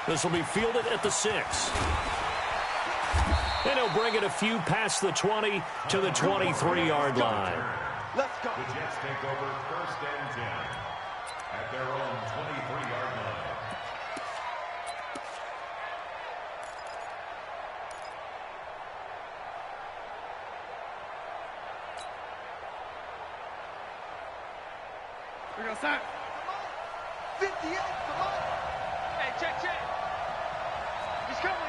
This will be fielded at the 6. And he'll bring it a few past the 20 to the 23-yard line. Let's go. The Jets take over 1st and 10 at their own 23-yard line. We're going to start. 58, come on. Hey, check. He's coming.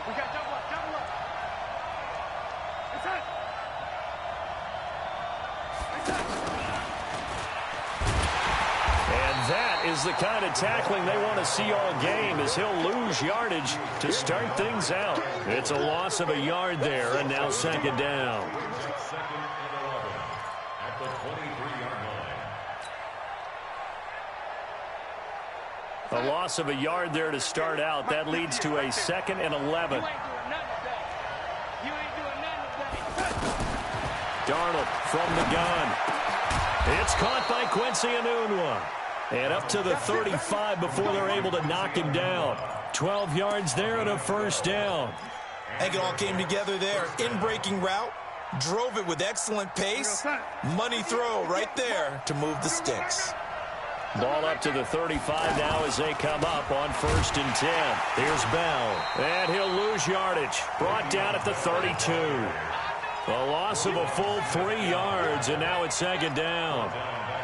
We got double up. Inside. And that is the kind of tackling they want to see all game, as he'll lose yardage to start things out. It's a loss of a yard there, and now 2nd down. 2nd and 11 at the 23-yard line. A loss of a yard there to start out. That leads to a 2nd and 11. Darnold from the gun. It's caught by Quincy Enunwa. And up to the 35 before they're able to knock him down. 12 yards there and a 1st down. I think it all came together there. In-breaking route. Drove it with excellent pace. Money throw right there to move the sticks. Ball up to the 35 now as they come up on 1st and 10. Here's Bell. And he'll lose yardage. Brought down at the 32. A loss of a full 3 yards, and now it's 2nd down.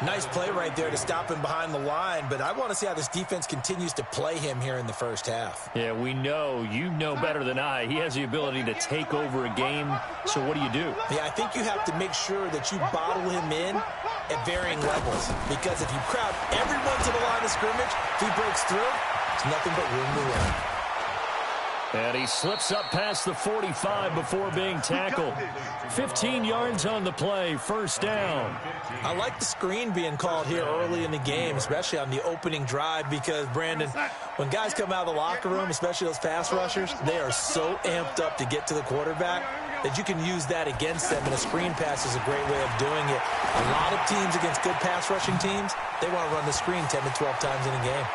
Nice play right there to stop him behind the line, but I want to see how this defense continues to play him here in the 1st half. Yeah, we know. You know better than I. He has the ability to take over a game, so what do? Yeah, I think you have to make sure that you bottle him in at varying levels, because if you crowd everyone to the line of scrimmage, if he breaks through, it's nothing but room to run. And he slips up past the 45 before being tackled. 15 yards on the play, 1st down. I like the screen being called here early in the game, especially on the opening drive, because, Brandon, when guys come out of the locker room, especially those pass rushers, they are so amped up to get to the quarterback that you can use that against them, and a screen pass is a great way of doing it. A lot of teams against good pass rushing teams, they want to run the screen 10 to 12 times in a game.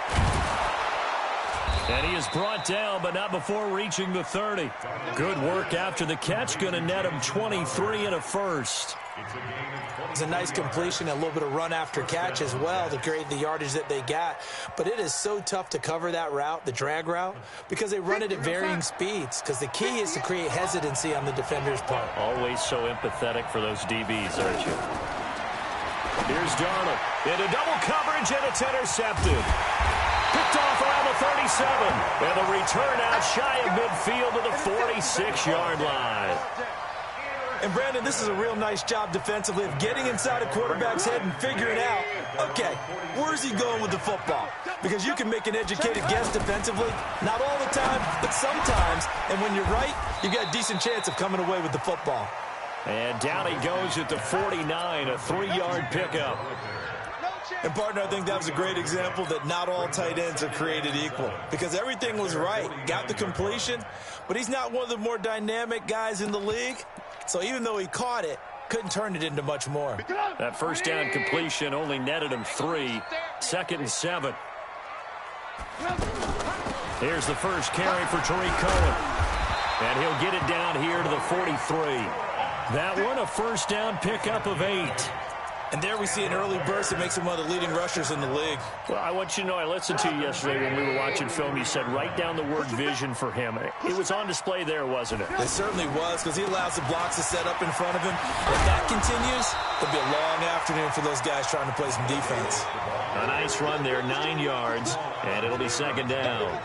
And he is brought down, but not before reaching the 30. Good work after the catch. Going to net him 23 and a 1st. It's a nice completion, a little bit of run after catch as well to create the yardage that they got. But it is so tough to cover that route, the drag route, because they run it at varying speeds. Because the key is to create hesitancy on the defender's part. Always so empathetic for those DBs, aren't you? Here's Darnold. Into double coverage, and it's intercepted. Picked off around the 37. And the return out shy of midfield to the 46-yard line. And, Brandon, this is a real nice job defensively of getting inside a quarterback's head and figuring out, okay, where's he going with the football? Because you can make an educated guess defensively, not all the time, but sometimes. And when you're right, you got a decent chance of coming away with the football. And down he goes at the 49, a 3-yard pickup. And, partner, I think that was a great example that not all tight ends are created equal, because everything was right. Got the completion, but he's not one of the more dynamic guys in the league. So even though he caught it, couldn't turn it into much more. That 1st down completion only netted him 3. 2nd and 7. Here's the first carry for Tariq Cohen. And he'll get it down here to the 43. That one a 1st down pickup of 8. And there we see an early burst that makes him one of the leading rushers in the league. Well, I want you to know, I listened to you yesterday when we were watching film. You said write down the word vision for him. It was on display there, wasn't it? It certainly was, because he allows the blocks to set up in front of him. If that continues, it'll be a long afternoon for those guys trying to play some defense. A nice run there, 9 yards, and it'll be 2nd down.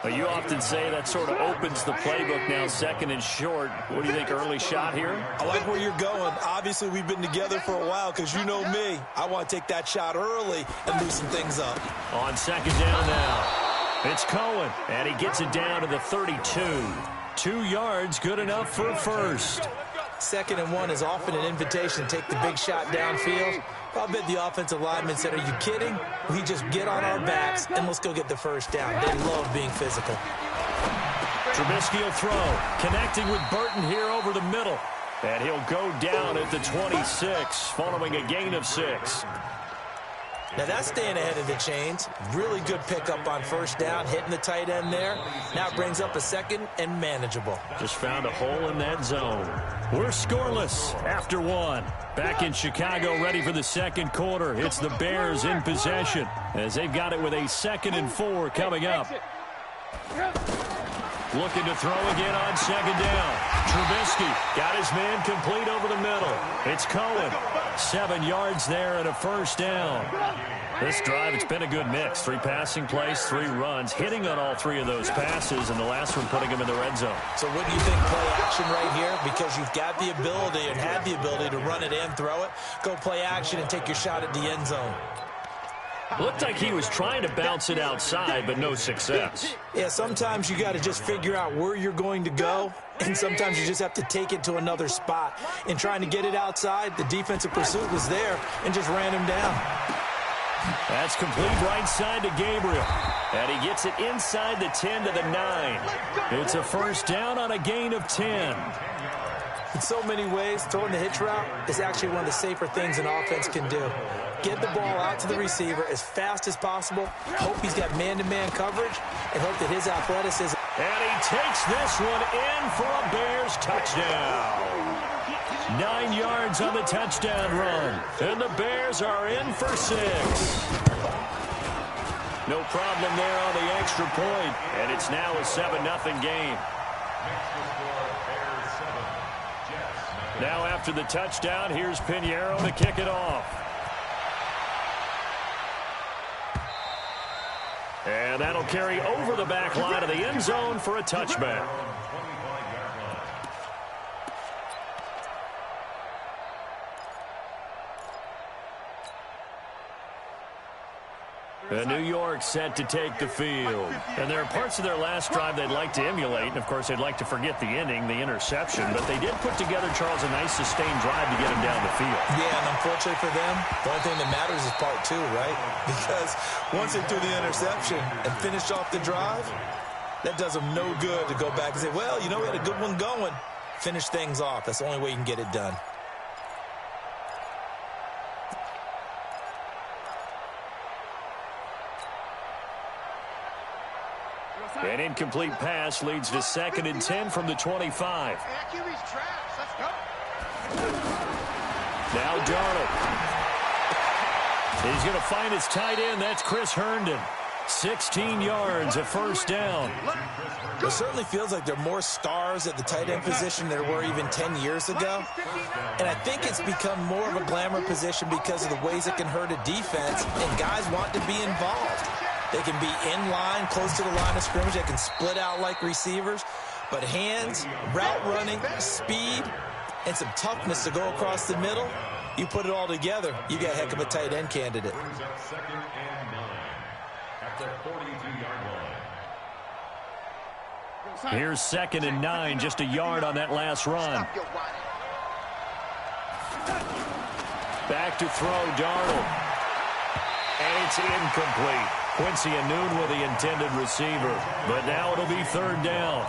Well, you often say that sort of opens the playbook now, 2nd and short. What do you think, early shot here? I like where you're going. Obviously, we've been together for a while, because you know me. I want to take that shot early and loosen things up. On 2nd down now, it's Cohen, and he gets it down to the 32. 2 yards, good enough for a 1st. 2nd and 1 is often an invitation to take the big shot downfield. I bet the offensive lineman said, are you kidding? We just get on our backs and let's go get the 1st down. They love being physical. Trubisky will throw, connecting with Burton here over the middle. And he'll go down at the 26, following a gain of 6. Now that's staying ahead of the chains. Really good pickup on first down, hitting the tight end there. Now it brings up a second and manageable. Just found a hole in that zone. We're scoreless after one. Back in Chicago, ready for the second quarter. It's the Bears in possession as they've got it with a 2nd and 4 coming up. Looking to throw again on second down. Trubisky got his man complete over the middle. It's Cohen. 7 yards there and a first down. This drive, it's been a good mix. 3 passing plays, 3 runs, hitting on all 3 of those passes, and the last one putting him in the red zone. So what do you think, play action right here? Because you've got the ability and have the ability to run it and throw it. Go play action and take your shot at the end zone. Looked like he was trying to bounce it outside, but no success. Yeah, sometimes you got to just figure out where you're going to go, and sometimes you just have to take it to another spot. In trying to get it outside, the defensive pursuit was there and just ran him down. That's complete right side to Gabriel. And he gets it inside the 10 to the 9. It's a first down on a gain of 10. In so many ways, throwing the hitch route is actually one of the safer things an offense can do. Get the ball out to the receiver as fast as possible, hope he's got man-to-man coverage, and hope that his athleticism... And he takes this one in for a Bears touchdown. 9 yards on the touchdown run. And the Bears are in for 6. No problem there on the extra point. And it's now a 7-0 game. Now after the touchdown, here's Pinheiro to kick it off. And that'll carry over the back line of the end zone for a touchback. New York set to take the field. And there are parts of their last drive they'd like to emulate. And, of course, they'd like to forget the ending, the interception. But they did put together, Charles, a nice sustained drive to get him down the field. Yeah, and unfortunately for them, the only thing that matters is part 2, right? Because once they threw the interception and finished off the drive, that does them no good to go back and say, well, you know, we had a good one going. Finish things off. That's the only way you can get it done. An incomplete pass leads to 2nd and 10 from the 25. Now Darnold. He's going to find his tight end. That's Chris Herndon. 16 yards, a first down. It certainly feels like there are more stars at the tight end position than there were even 10 years ago. And I think it's become more of a glamour position because of the ways it can hurt a defense, and guys want to be involved. They can be in line, close to the line of scrimmage. They can split out like receivers. But hands, route running, speed, and some toughness to go across the middle, you put it all together, you got a heck of a tight end candidate. Here's 2nd and 9, just a yard on that last run. Back to throw, Darnold. And it's incomplete. Quincy Anoon with the intended receiver. But now it'll be 3rd down.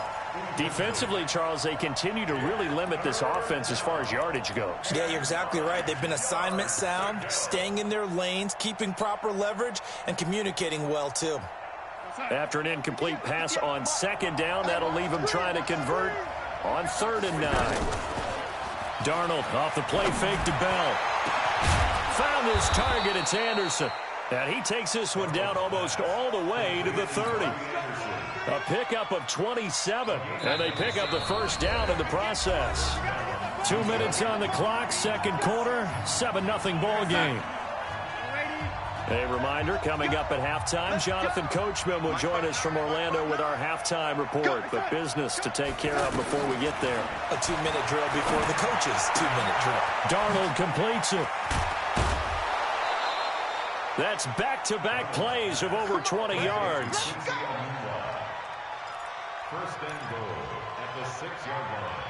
Defensively, Charles, they continue to really limit this offense as far as yardage goes. Yeah, you're exactly right. They've been assignment sound, staying in their lanes, keeping proper leverage, and communicating well, too. After an incomplete pass on 2nd down, that'll leave him trying to convert on 3rd and 9. Darnold off the play fake to Bell. Found his target. It's Anderson. And he takes this one down almost all the way to the 30. A pickup of 27. And they pick up the first down in the process. 2 minutes on the clock, 2nd quarter, 7-0 ball game. A reminder, coming up at halftime, Jonathan Coachman will join us from Orlando with our halftime report. But business to take care of before we get there. A 2-minute drill before the coach's 2-minute drill. Darnold completes it. That's back-to-back plays of over 20 yards. 1st and goal at the 6-yard line.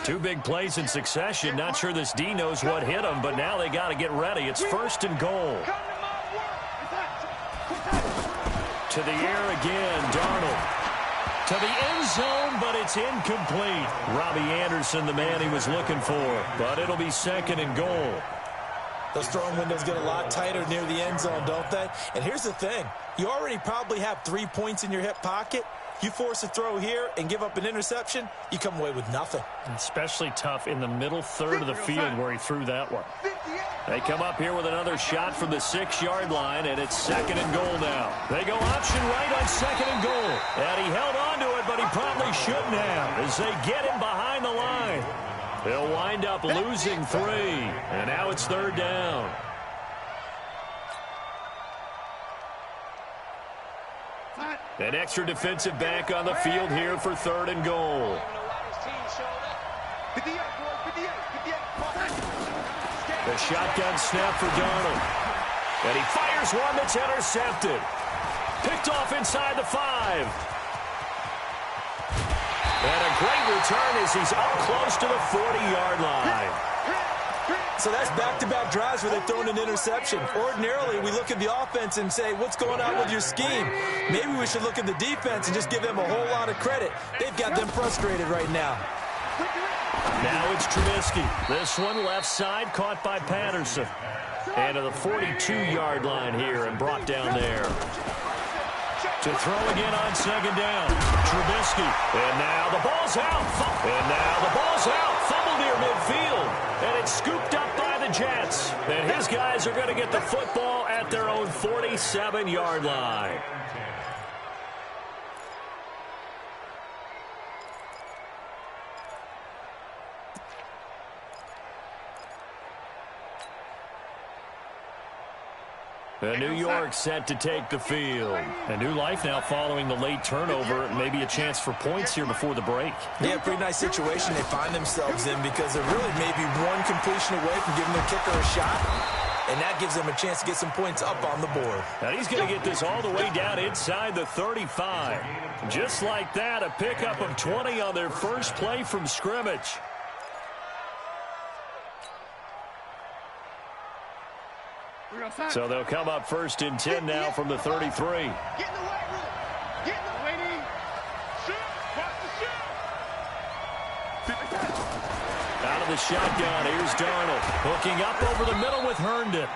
Two big plays in succession. Not sure this D knows what hit him, but now they got to get ready. It's 1st and goal. To the air again, Darnold. To the end zone, but it's incomplete. Robbie Anderson, the man he was looking for, but it'll be second and goal. Those throwing windows get a lot tighter near the end zone, don't they? And here's the thing. You already probably have 3 points in your hip pocket. You force a throw here and give up an interception, you come away with nothing. Especially tough in the middle third of the field where he threw that one. They come up here with another shot from the 6-yard line, and it's second and goal now. They go option right on second and goal. And he held on to it, but he probably shouldn't have as they get him behind the line. They'll wind up losing 3, and now it's third down. An extra defensive back on the field here for third and goal. The shotgun snap for Darnold. And he fires one that's intercepted. Picked off inside the 5. And a great return as he's up close to the 40-yard line. So that's back-to-back drives where they've thrown an interception. Ordinarily, we look at the offense and say, what's going on with your scheme? Maybe we should look at the defense and just give them a whole lot of credit. They've got them frustrated right now. Now it's Trubisky. This one left side caught by Patterson. And to the 42-yard line here and brought down there. To throw again on second down. Trubisky. And now the ball's out. Fumble near midfield. And it's scooped up by the Jets. And his guys are going to get the football at their own 47-yard line. And New York set to take the field. A new life now following the late turnover. Maybe a chance for points here before the break. Yeah, pretty nice situation they find themselves in because they're really maybe one completion away from giving their kicker a shot. And that gives them a chance to get some points up on the board. And he's going to get this all the way down inside the 35. Just like that, a pickup of 20 on their first play from scrimmage. So they'll come up first and 10 now from the 33. Get in the way room. Get in the way. Shoot. Watch the shoot. Out of the shotgun, here's Darnold. Hooking up over the middle with Herndon.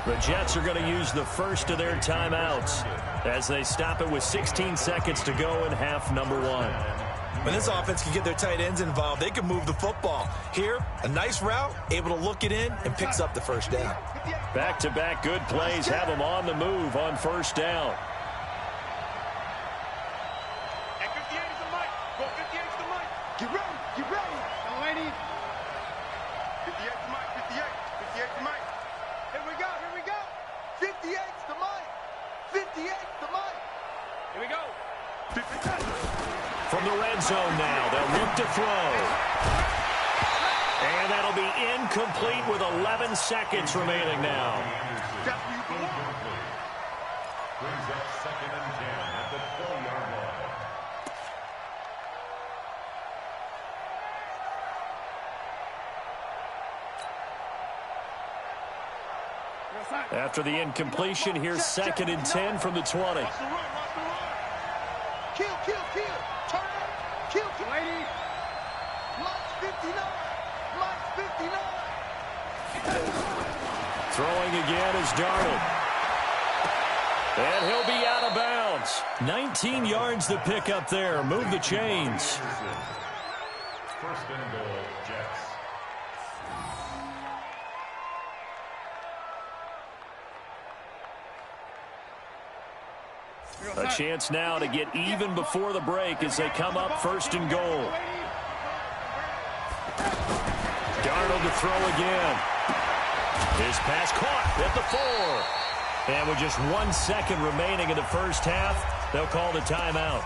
The Jets are going to use the first of their timeouts as they stop it with 16 seconds to go in half number 1. When this offense can get their tight ends involved, they can move the football. Here, a nice route, able to look it in, and picks up the first down. Back-to-back good plays have them on the move on first down. At 58 is the mic. Go 58 is the mic. Get ready. Get ready. Young lady. 58 is the mic. 58. 58 is the mic. Here we go. Here we go. 58 is the mic. 58 is the mic. Here we go. 58. From the red zone now, they'll look to throw. And that'll be incomplete with 11 seconds remaining now. Brings up second and 10 at the 12-yard line. After the incompletion, here's second and 10 from the 20. Kill. Turn up. Kill. Lady. Mike's 59. Mike's 59. Throwing again is Darnold. And he'll be out of bounds. 19 yards to pick up there. Move the chains. First and goal, Jets. A chance now to get even before the break as they come up first and goal. Darnold to throw again. His pass caught at the 4. And with just 1 second remaining in the first half, they'll call the timeout.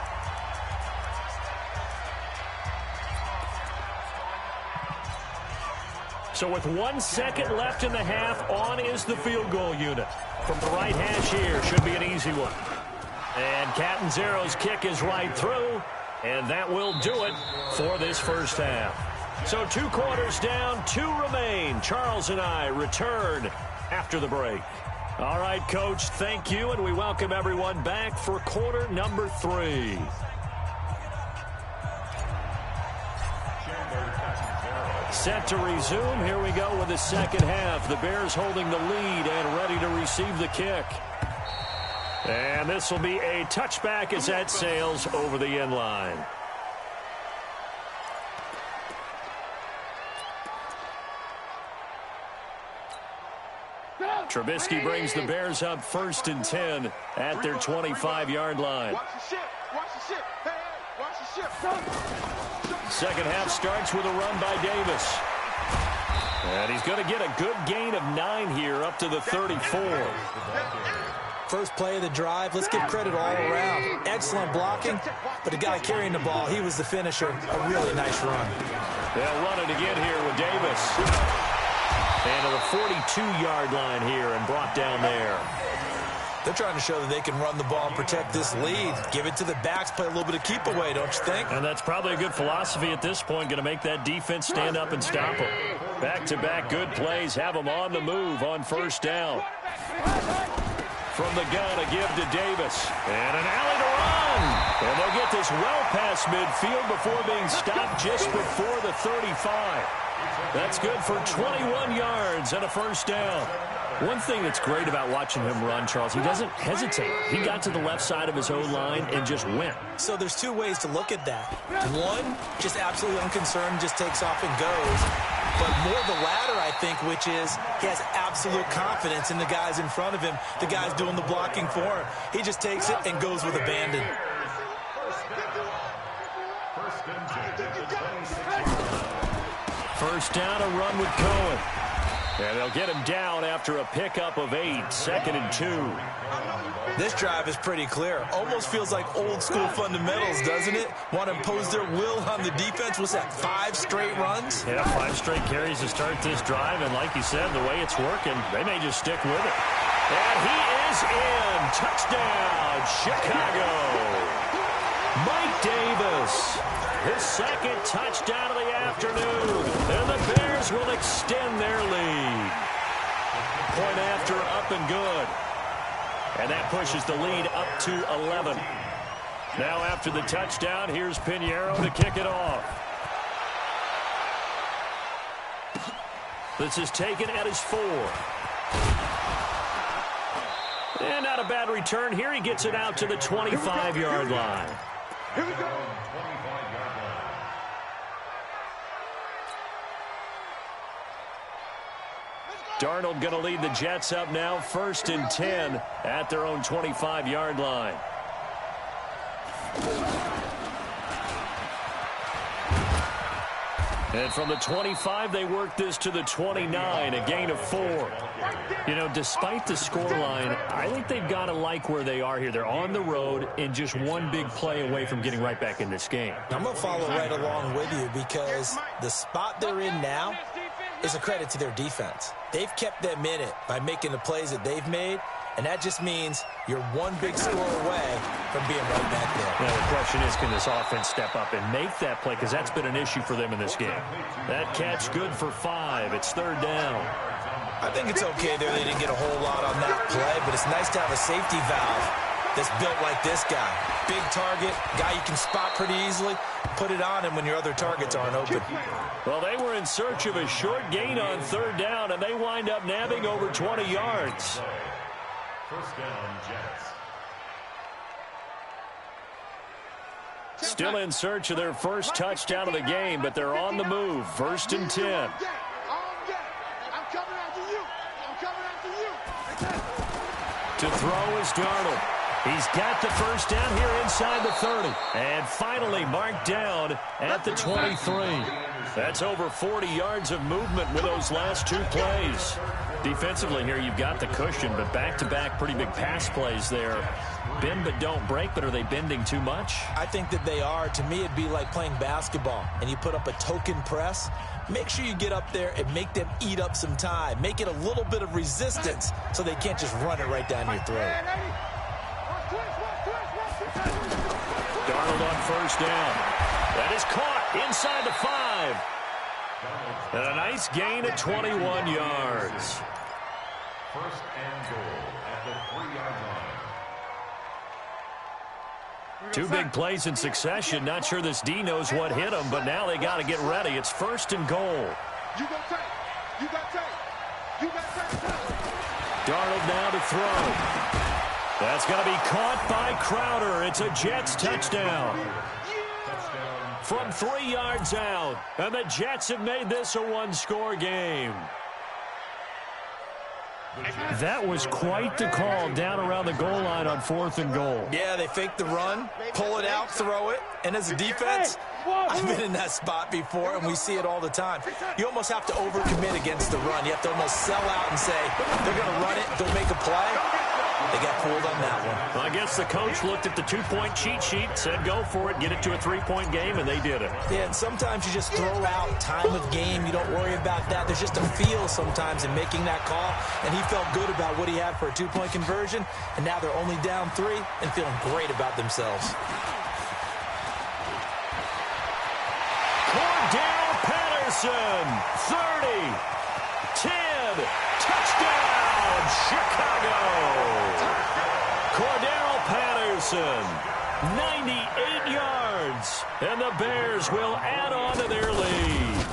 So with 1 second left in the half, on is the field goal unit. From the right hash here, should be an easy one. And Catanzaro's kick is right through, and that will do it for this first half. So 2 quarters down, 2 remain. Charles and I return after the break. All right, Coach, thank you, and we welcome everyone back for quarter number 3. set to resume. Here we go with the second half. The Bears holding the lead and ready to receive the kick. And this will be a touchback as that sails over the end line. Trubisky brings the Bears up 1st and 10 at their 25-yard line. Watch the ship. Watch the ship. Hey, watch the ship. Second half starts with a run by Davis. And he's going to get a good gain of 9 here up to the 34. First play of the drive. Let's give credit all around. Excellent blocking, but the guy carrying the ball, he was the finisher. A really nice run. They'll run it again here with Davis. And to the 42-yard line here and brought down there. They're trying to show that they can run the ball and protect this lead. Give it to the backs, play a little bit of keep away, don't you think? And that's probably a good philosophy at this point, going to make that defense stand up and stop them. Back-to-back good plays, have them on the move on first down. From the gun, a give to Davis. And an alley to run. And they'll get this well past midfield before being stopped just before the 35. That's good for 21 yards and a first down. One thing that's great about watching him run, Charles, he doesn't hesitate. He got to the left side of his own line and just went. So there's two ways to look at that. One, just absolutely unconcerned, just takes off and goes. But more the latter, I think, which is he has absolute confidence in the guys in front of him, the guys doing the blocking for him. He just takes it and goes with abandon. First down, a run with Cohen. And they'll get him down after a pickup of 8, 2nd and 2. This drive is pretty clear. Almost feels like old school fundamentals, doesn't it? Want to impose their will on the defense. What's that, 5 straight runs? Yeah, 5 straight carries to start this drive. And like you said, the way it's working, they may just stick with it. And he is in. Touchdown, Chicago. Mike Davis. His second touchdown of the afternoon. And the Bears will extend their lead. Point after, up and good. And that pushes the lead up to 11. Now after the touchdown, here's Pinheiro to kick it off. This is taken at his 4. And not a bad return here. He gets it out to the 25-yard line. Here we go. Darnold going to lead the Jets up now, 1st and 10 at their own 25-yard line. And from the 25, they work this to the 29, a gain of 4. You know, despite the scoreline, I think they've got to like where they are here. They're on the road and just one big play away from getting right back in this game. I'm going to follow right along with you because the spot they're in now is a credit to their defense. They've kept them in it by making the plays that they've made, and that just means you're one big score away from being right back there. Now, the question is, can this offense step up and make that play? Because that's been an issue for them in this game. That catch good for 5. It's 3rd down. I think it's okay there. They didn't get a whole lot on that play, but it's nice to have a safety valve that's built like this guy. Big target, guy you can spot pretty easily. Put it on him when your other targets aren't open. Well, they were in search of a short gain on 3rd down, and they wind up nabbing over 20 yards. First down, Jets. Still in search of their first touchdown of the game, but they're on the move. 1st and 10. I'm coming after you. I'm coming after you. To throw is Darnold. He's got the first down here inside the 30. And finally marked down at the 23. That's over 40 yards of movement with those last 2 plays. Defensively here, you've got the cushion, but back-to-back pretty big pass plays there. Bend but don't break, but are they bending too much? I think that they are. To me, it'd be like playing basketball, and you put up a token press. Make sure you get up there and make them eat up some time. Make it a little bit of resistance so they can't just run it right down your throat. Darnold on first down. That is caught inside the 5. And a nice gain at 21 yards. First and goal at the 3-yard line. 2 big plays in succession. Not sure this D knows what hit him, but now they got to get ready. It's 1st and goal You go tight. You got tight. You got tight. Darnold now to throw. That's going to be caught by Crowder. It's a Jets touchdown. From 3 yards out, and the Jets have made this a one-score game. That was quite the call down around the goal line on 4th and goal. Yeah, they fake the run, pull it out, throw it, and as a defense, I've been in that spot before, and we see it all the time. You almost have to overcommit against the run. You have to almost sell out and say, they're going to run it, don't make a play. They got pulled on that one. Well, I guess the coach looked at the 2-point cheat sheet, said go for it, get it to a 3-point game, and they did it. Yeah, and sometimes you just throw out time of game. You don't worry about that. There's just a feel sometimes in making that call, and he felt good about what he had for a 2-point conversion, and now they're only down 3 and feeling great about themselves. Cordell Patterson, 30, 10, touchdown, Chicago. Cordell Patterson, 98 yards, and the Bears will add on to their lead.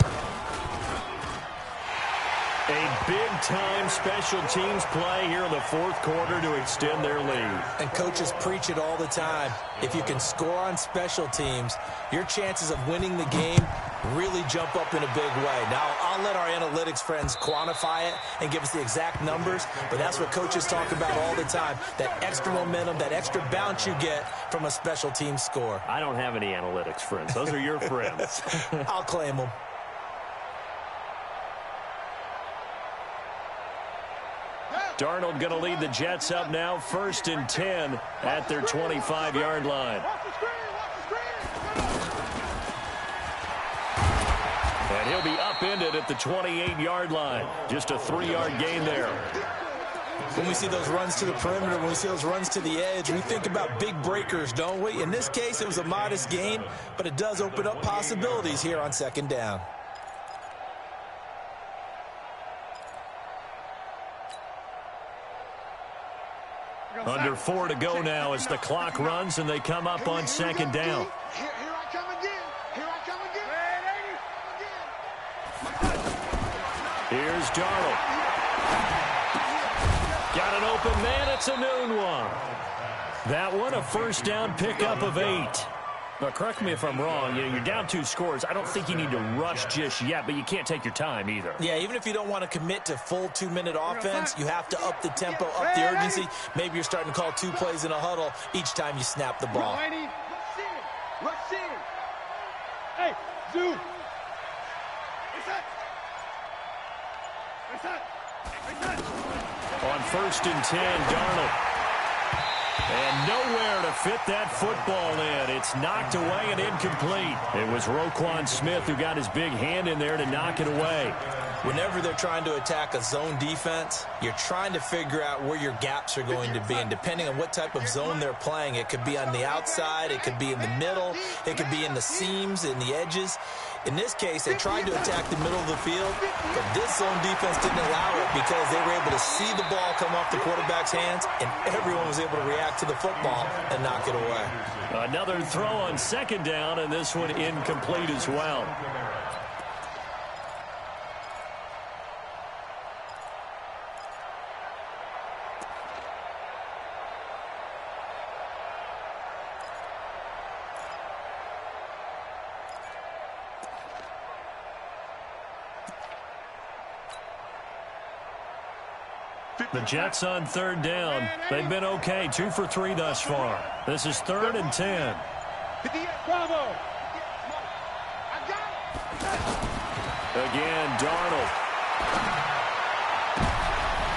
A big-time special teams play here in the 4th quarter to extend their lead. And coaches preach it all the time. If you can score on special teams, your chances of winning the game really jump up in a big way. Now, I'll let our analytics friends quantify it and give us the exact numbers, but that's what coaches talk about all the time, that extra momentum, that extra bounce you get from a special team score. I don't have any analytics friends. Those are your friends. I'll claim them. Darnold going to lead the Jets up now, 1st and 10 at their 25-yard line. And he'll be upended at the 28-yard line. Just a 3-yard gain there. When we see those runs to the perimeter, when we see those runs to the edge, we think about big breakers, don't we? In this case, it was a modest gain, but it does open up possibilities here on 2nd down. Under 4 to go now as the clock runs and they come up on 2nd down. Here I come again. Here I come again. Here's Darnold. Got an open man. It's a noon one. That one a 1st down pickup of 8. Now, correct me if I'm wrong. You're down 2 scores. I don't think you need to rush just yet, but you can't take your time either. Yeah, even if you don't want to commit to full 2-minute offense, you have to up the tempo, up the urgency. Maybe you're starting to call 2 plays in a huddle each time you snap the ball. Rush in. Hey, zoom. On 1st and 10, Darnold. And nowhere to fit that football in. It's knocked away and incomplete. It was Roquan Smith who got his big hand in there to knock it away. Whenever they're trying to attack a zone defense, you're trying to figure out where your gaps are going to be. And depending on what type of zone they're playing, it could be on the outside, it could be in the middle, it could be in the seams, in the edges. In this case, they tried to attack the middle of the field, but this zone defense didn't allow it because they were able to see the ball come off the quarterback's hands, and everyone was able to react to the football and knock it away. Another throw on 2nd down, and this one incomplete as well. The Jets on 3rd down. They've been okay, 2 for 3 thus far. This is 3rd and 10. Bravo. Again, Darnold.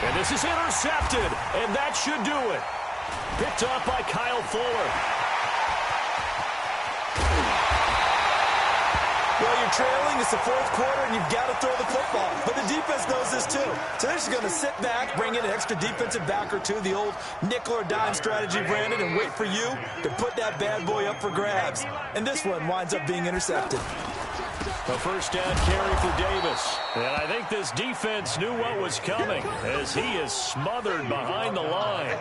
And this is intercepted, and that should do it. Picked off by Kyle Fuller. Well, you're trailing. It's the 4th quarter, and you've got to throw the football. But the defense knows this, too. So they're just going to sit back, bring in an extra defensive back or two, the old nickel or dime strategy, Brandon, and wait for you to put that bad boy up for grabs. And this one winds up being intercepted. A 1st down carry for Davis. And I think this defense knew what was coming as he is smothered behind the line.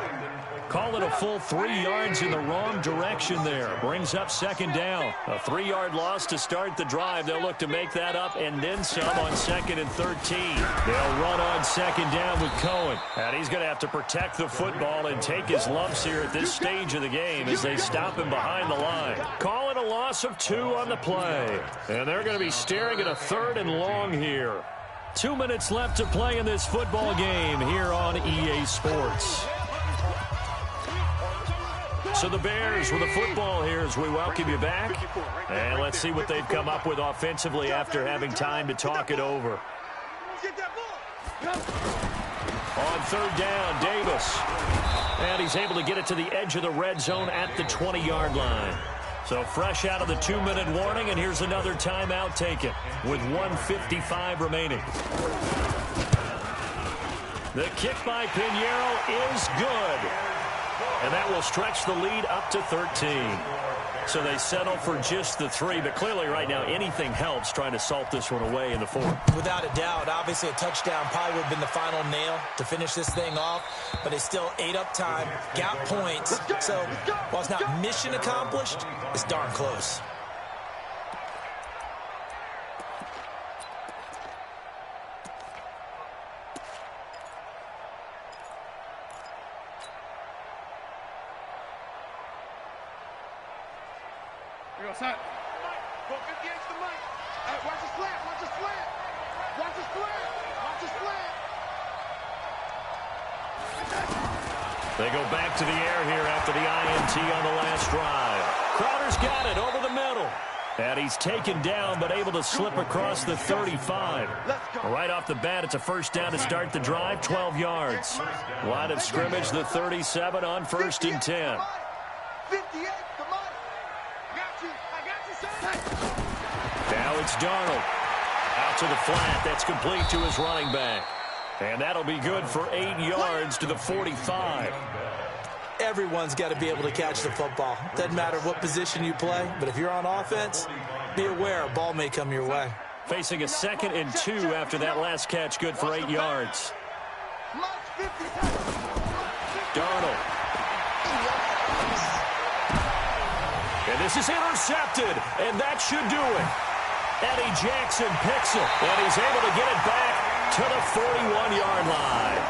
Call it a full 3 yards in the wrong direction there. Brings up second down. A 3-yard loss to start the drive. They'll look to make that up and then some on 2nd and 13. They'll run on second down with Cohen. And he's going to have to protect the football and take his lumps here at this stage of the game as they stop him behind the line. Call it a loss of 2 on the play. And they're going to be staring at a 3rd and long here. 2 minutes left to play in this football game here on EA Sports. So the Bears with the football here as we welcome you back. And let's see what they've come up with offensively after having time to talk it over. On 3rd down, Davis. And he's able to get it to the edge of the red zone at the 20-yard line. So fresh out of the 2-minute warning, and here's another timeout taken with 1:55 remaining. The kick by Pinheiro is good. And that will stretch the lead up to 13. So they settle for just the 3. But clearly right now anything helps trying to salt this one away in the 4th. Without a doubt, obviously a touchdown probably would have been the final nail to finish this thing off. But they still ate up time, got points. So while it's not mission accomplished, it's darn close. Outside. Go 58 to the mic. Watch the slant. Watch the slant. Watch the slant. Watch the slant. They go back to the air here after the INT on the last drive. Crowder's got it over the middle. And he's taken down but able to slip across the 35. Right off the bat, it's a first down to start the drive, 12 yards. Line of scrimmage, the 37 on 1st and 10. 58. Now it's Darnold. Out to the flat. That's complete to his running back. And that'll be good for 8 yards to the 45. Everyone's got to be able to catch the football. Doesn't matter what position you play, but if you're on offense, be aware a ball may come your way. Facing a 2nd and 2 after that last catch, good for 8 yards. Darnold. And this is intercepted, and that should do it. Eddie Jackson picks it, and he's able to get it back to the 41-yard line.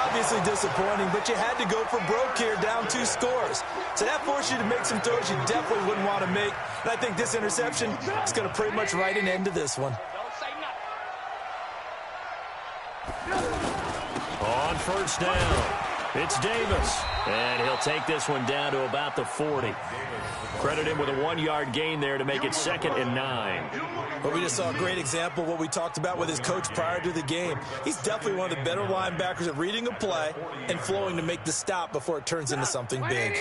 Obviously disappointing, but you had to go for broke here, down 2 scores. So that forced you to make some throws you definitely wouldn't want to make. And I think this interception is going to pretty much write an end to this one. On 1st down, it's Davis, and he'll take this one down to about the 40. Credit him with a 1-yard gain there to make it 2nd and 9. But we just saw a great example of what we talked about with his coach prior to the game. He's definitely one of the better linebackers at reading a play and flowing to make the stop before it turns into something big.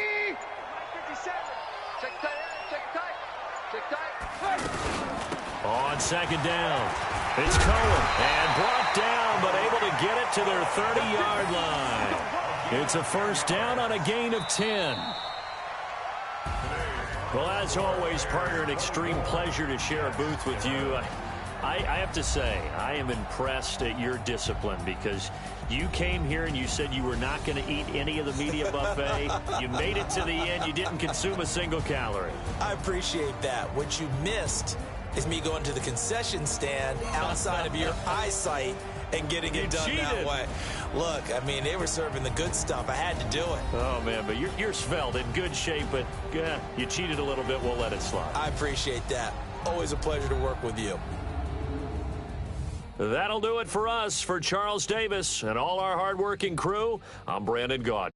On 2nd down, it's Cohen, and brought down, but able to get it to their 30-yard line. It's a first down on a gain of 10. Well, as always, partner, an extreme pleasure to share a booth with you. I have to say, I am impressed at your discipline because you came here and you said you were not going to eat any of the media buffet. You made it to the end. You didn't consume a single calorie. I appreciate that. What you missed is me going to the concession stand outside of your eyesight and getting it done that way. Look, I mean, they were serving the good stuff. I had to do it. Oh, man, but you're svelte, in good shape, but you cheated a little bit. We'll let it slide. I appreciate that. Always a pleasure to work with you. That'll do it for us. For Charles Davis and all our hardworking crew, I'm Brandon Gaudin.